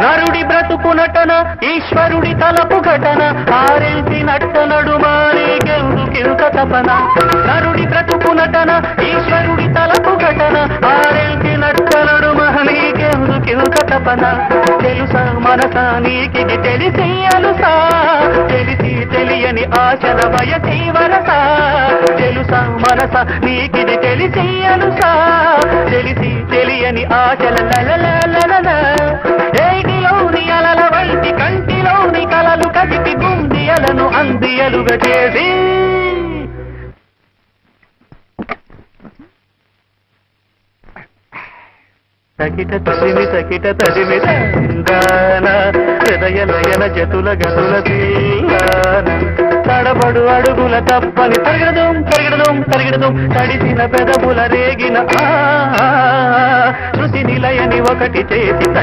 నరుడి బ్రతుకు నటన ఈశ్వరుడి తలపు ఘటన ఆరెల్సి నట్ట నడుమానేకెందుకింత తపన నరుడి బ్రతుకు నటన ఈశ్వరుడి తలపు ఘటన ఆరెల్సి నట్ట నడుమానేకెందుకింత తపన తెలుసా మనసా నీకిది తెలిసి అలుసా తెలిసి తెలియని ఆశల వయసి వరసా తెలుసా మనసా నీకిది తెలిసి అలుసా తెలిసి తెలియని ఆశల లలలలల ఏటిలోని అలల వైటి కంటిలోని కలలు కదిపి గుండియలను అందియలుగా చేసి తకిట తదిమి తందాన హృదయ లయన జతుల గతుల తీయాన తడబడు అడుగుల తప్పని తరిగడదం తడిసిన పెదవుల రేగిన శృతి నిలయని ఒకటి చేసి